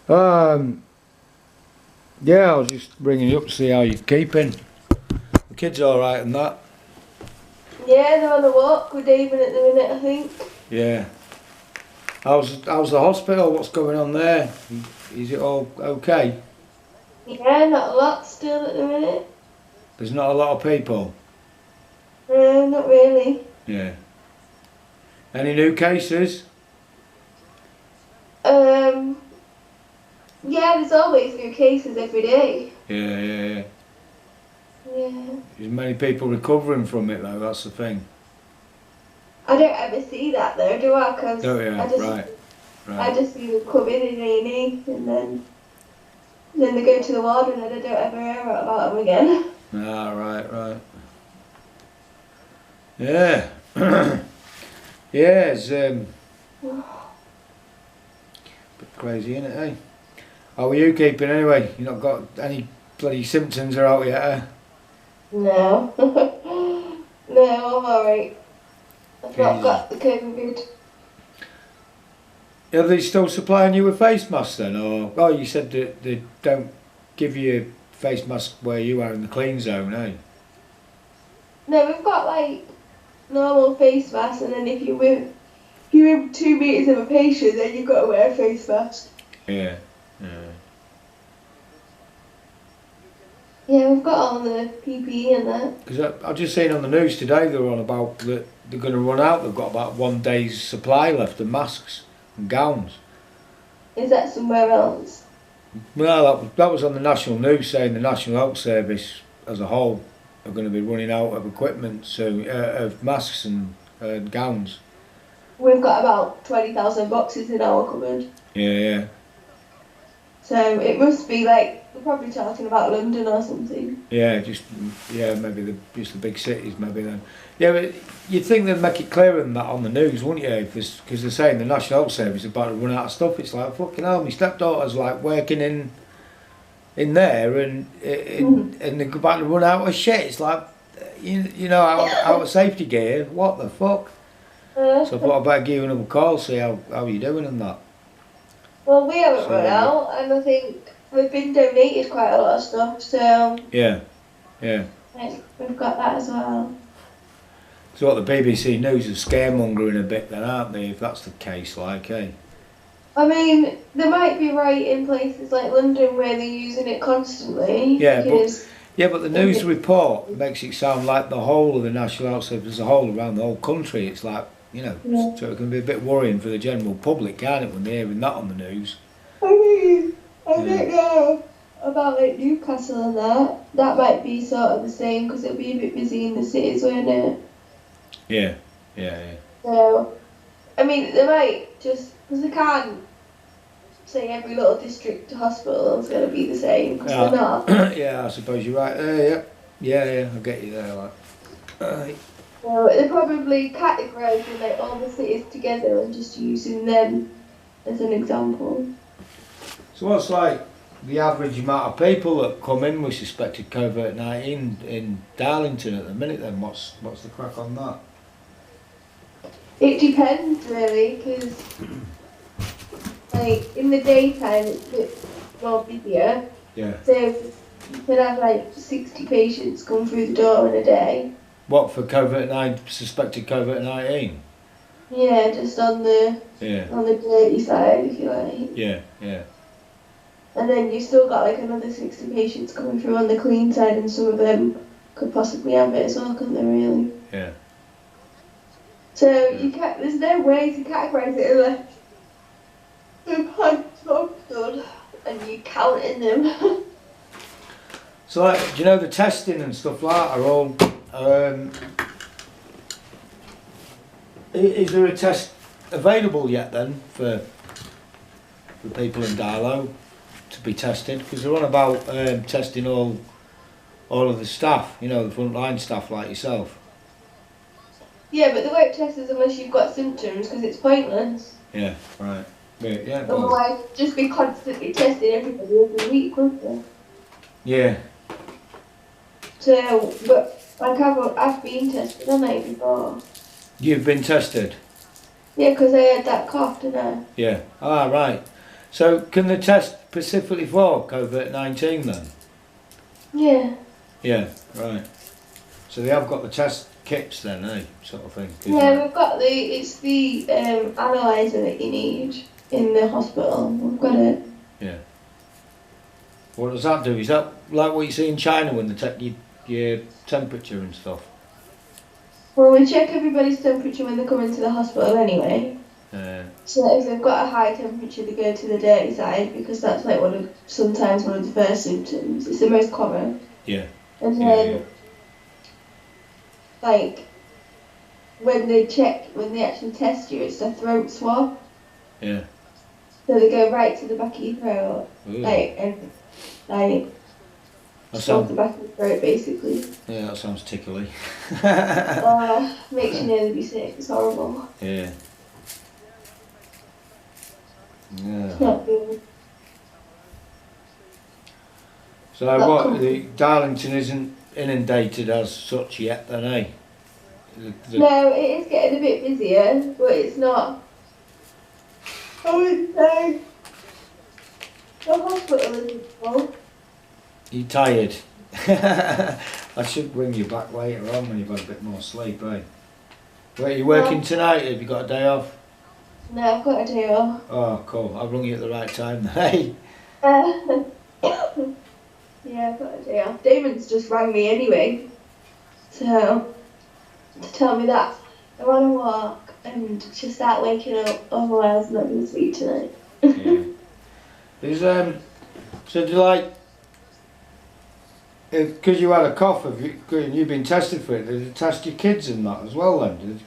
Yeah, I was just ringing you up to see how you're keeping. The kids alright and that? Yeah, they're on a walk with David at the minute, I think. Yeah. How's the hospital? What's going on there? Is it all okay? Yeah, not a lot still at the minute. There's not a lot of people? No, not really. Yeah. Any new cases? Yeah, there's always new cases every day. Yeah. Yeah. There's many people recovering from it though, that's the thing. I don't ever see that though, do I? Cause Oh yeah, right. I just see them come in A&E and then they go to the ward and then I don't ever hear about them again. Ah, right. Yeah. Yeah, it's a bit crazy, isn't it, eh? How are you keeping anyway? You not got any bloody symptoms are out yet, eh? No. No, I'm alright. I've not got the COVID. Are they still supplying you with face masks then? Or, oh, you said that they don't give you face masks where you are in the clean zone, eh? No, we've got like normal face masks, and then if you're in 2 meters of a patient, then you've got to wear a face mask. Yeah. Yeah, we've got all the PPE and that. Because I've just seen on the news today they're on about that they're going to run out. They've got about 1 day's supply left of masks and gowns. Is that somewhere else? Well, that was on the national news saying the National Health Service as a whole are going to be running out of equipment, so of masks and gowns. We've got about 20,000 boxes in our cupboard. Yeah. So it must be like, we're probably talking about London or something. Yeah, maybe just the big cities maybe then. Yeah, but you'd think they'd make it clearer than that on the news, wouldn't you? Because they're saying the National Health Service is about to run out of stuff. It's like, fucking hell, my stepdaughter's like working in there and they're about to run out of shit. It's like, you know, out of safety gear. What the fuck? So I thought I'd better give you another call, see how you're doing and that. Well, we haven't run out, and I think we've been donated quite a lot of stuff, so... Yeah. Like, we've got that as well. So what, the BBC News are scaremongering a bit then, aren't they, if that's the case, like, eh? I mean, they might be right in places like London where they're using it constantly. Yeah, but the news report makes it sound like the whole of the National Health Service as a whole around the whole country. It's like, you know, so it can be a bit worrying for the general public, can't it, when they're hearing that on the news? I mean, I don't know about like Newcastle and that. That might be sort of the same because it'll be a bit busy in the cities, won't it? Yeah. So, I mean, they might just, because they can't say every little district hospital is going to be the same, because they're not. Yeah, I suppose you're right there, yeah, I get you there, like. So they're probably categorising like all the cities together and just using them as an example. So what's like the average amount of people that come in with suspected COVID-19 in Darlington at the minute then? What's the crack on that? It depends really, because like in the daytime it's a bit more busier. Yeah. So you could have like 60 patients come through the door in a day. What, for COVID-19, suspected COVID-19? Yeah, just on the dirty side, if you like. Yeah. And then you still got like another 60 patients coming through on the clean side, and some of them could possibly have it as well, couldn't they, really? Yeah. So there's no way to categorise it unless they've had jobs done and you counting them. So like, do you know the testing and stuff like that are all... is there a test available yet then for people in Darlow to be tested? Because they're on about testing all of the staff, you know, the frontline staff like yourself. Yeah, but they won't test us unless you've got symptoms, because it's pointless. Yeah, right. Yeah. Otherwise, just be constantly testing everybody every week, wouldn't they? Yeah. So, but like I've been tested, haven't I, before? You've been tested? Yeah, because I had that cough, didn't I? Yeah. Ah, right. So can they test specifically for COVID-19 then? Yeah. Yeah, right. So they have got the test kits then, eh? Sort of thing. Yeah, we've got it's the analyzer that you need in the hospital. We've got it. Yeah. What does that do? Is that like what you see in China when they take your temperature and stuff? Well, we check everybody's temperature when they come into the hospital anyway. So if they've got a high temperature, they go to the dirty side because that's like sometimes one of the first symptoms. It's the most common. Yeah. And then, like, when they actually test you, it's a throat swab. Yeah. So they go right to the back of your throat, swab the back of your throat, basically. Yeah, that sounds tickly. Makes you nearly be sick. It's horrible. Yeah. Yeah. It's not good. So the Darlington isn't inundated as such yet then, eh? No, it is getting a bit busier, but it's not. I would say the hospital isn't full. You tired? I should bring you back later on when you've had a bit more sleep, eh? Where are you working tonight? Have you got a day off? No, I've got a day off. Oh, cool. I've rung you at the right time then, Yeah, I've got a day off. Damon's just rang me anyway, so to tell me that I'm on a walk and to start waking up, otherwise I'm not going to sleep tonight. Yeah. Is so do you like, because you had a cough, you've been tested for it, did you test your kids and that as well then?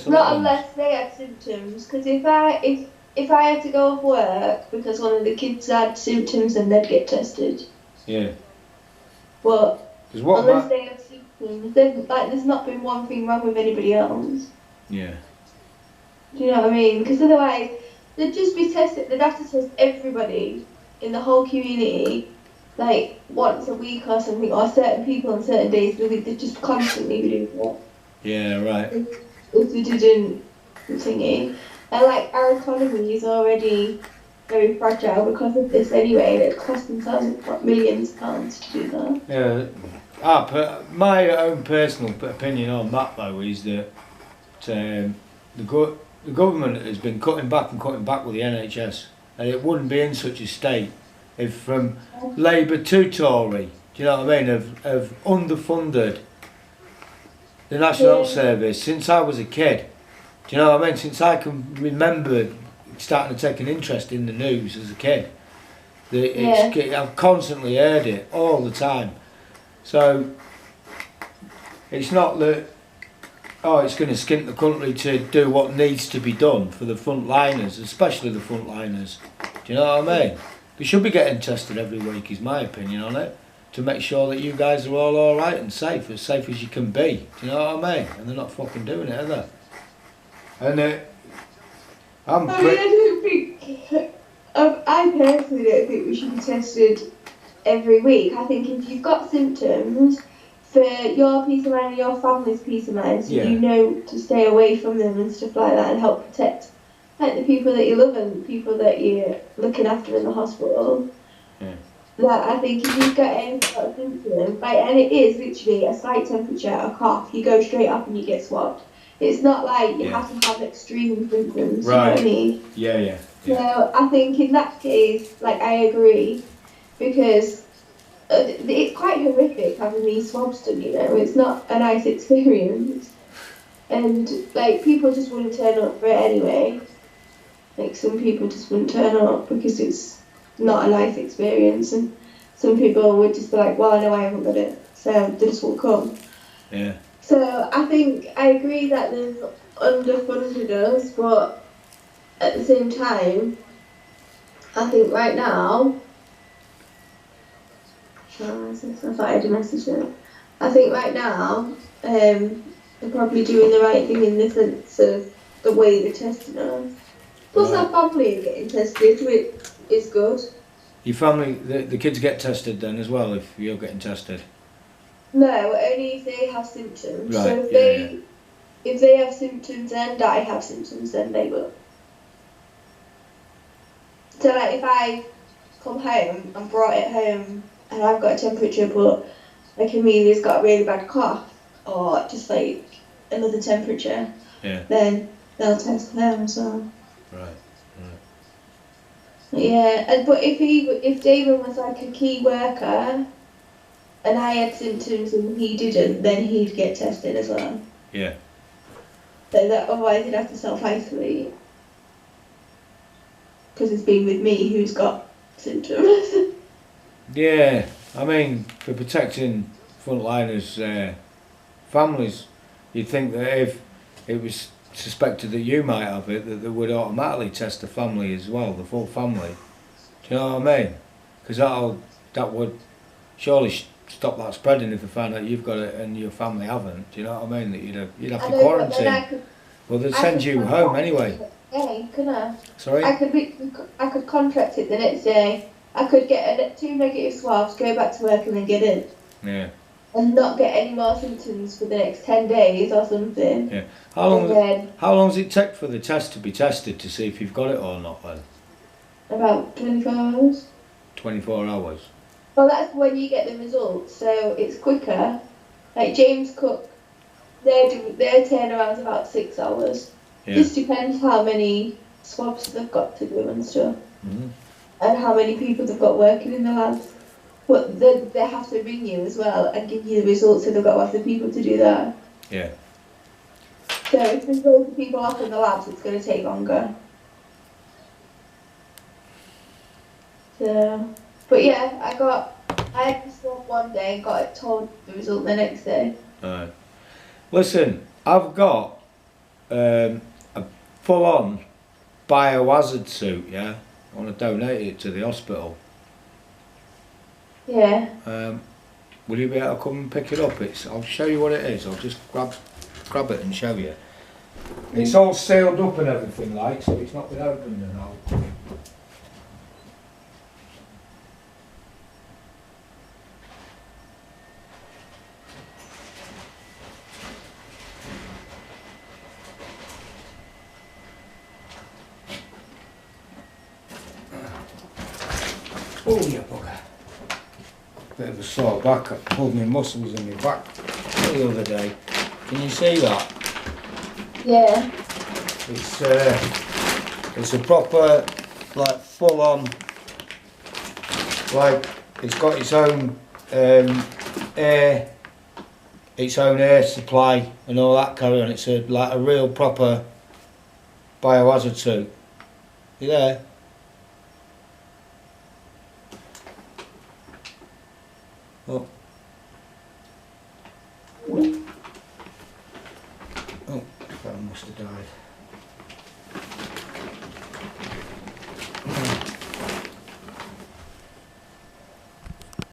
Not unless they had symptoms, because if I had to go off work because one of the kids had symptoms, then they'd get tested. Yeah. But unless they have symptoms, there's not been one thing wrong with anybody else. Yeah. Do you know what I mean? Because otherwise, they'd just be tested. They'd have to test everybody in the whole community, like once a week or something, or certain people on certain days. They'd just constantly be doing that. Yeah, right. If we didn't thingy. And like our economy is already very fragile because of this anyway, and it's costing millions of pounds to do that. Yeah. My own personal opinion on that though is that the government has been cutting back with the NHS, and it wouldn't be in such a state if from Labour to Tory, do you know what I mean, have underfunded the National Health Service since I was a kid. Do you know what I mean? Since I can remember starting to take an interest in the news as a kid. I've constantly heard it all the time. So it's not that, it's going to skint the country to do what needs to be done for the frontliners, especially the frontliners. Do you know what I mean? They should be getting tested every week, is my opinion on it, to make sure that you guys are all alright and safe as you can be. Do you know what I mean? And they're not fucking doing it, are they? And I personally don't think we should be tested every week. I think if you've got symptoms, for your peace of mind and your family's peace of mind, so you know to stay away from them and stuff like that, and help protect like the people that you love and the people that you're looking after in the hospital. Yeah. That I think if you've got any sort of symptom, and it is literally a slight temperature, a cough, you go straight up and you get swabbed. It's not like you have to have extreme symptoms, you know what I mean? Yeah. So I think in that case, like, I agree, because it's quite horrific having these swabs done, you know, it's not a nice experience. And, like, people just wouldn't turn up for it anyway. Like, some people just wouldn't turn up because it's not a nice experience, and some people would just be like, well, I know I haven't got it, so they just won't come. Yeah. So I think I agree that they've underfunded us, but at the same time, I think right now, I thought I had a message there. I think right now, they're probably doing the right thing in the sense of the way they're testing us. Plus our family are getting tested, which is good. Your family, the kids get tested then as well if you're getting tested? No, only if they have symptoms. Right, so if they have symptoms and I have symptoms, then they will. So like if I come home and brought it home and I've got a temperature, but like Amelia's got a really bad cough or just like another temperature, Yeah. then they'll test them as well. Right. Yeah, but if David was like a key worker and I had symptoms and he didn't, then he'd get tested as well. Yeah. So that otherwise he'd have to self-isolate because it's been with me who's got symptoms. Yeah. I mean, for protecting frontliners' families, you'd think that if it was suspected that you might have it, that they would automatically test the family as well, the full family. Do you know what I mean? Because that would surely stop that spreading if they found out you've got it and your family haven't. Do you know what I mean? That you'd have to quarantine. Well, they'd send you home anyway. Yeah, couldn't I? Sorry? I could contract it the next day. I could get 2 negative swabs, go back to work and then get in. Yeah. And not get any more symptoms for the next 10 days or something. Yeah. How long does it take for the test to be tested to see if you've got it or not then? About 24 hours. 24 hours? Well, that's when you get the results, so it's quicker. Like James Cook, their turnaround's about 6 hours. Yeah. Just depends how many swabs they've got to do and stuff. Mm-hmm. And how many people they've got working in the labs. But they have to ring you as well and give you the results, so they've got to have the people to do that. Yeah. So if there's loads of people off in the labs, it's going to take longer. So, but yeah, I had to swab one day and got it told the result the next day. Alright. Listen, I've got a full-on biohazard suit, yeah? I want to donate it to the hospital. Yeah. Will you be able to come and pick it up? I'll show you what it is. I'll just grab it and show you. It's all sealed up and everything like, so it's not been opened and all. Oh, yeah, bugger. Bit of a sore back. I pulled my muscles in my back the other day. Can you see that? Yeah. It's a proper, like, full-on, like, it's got its own air supply and all that carry on. It's like a real proper biohazard suit. You there? Oh. Oh, that must have died.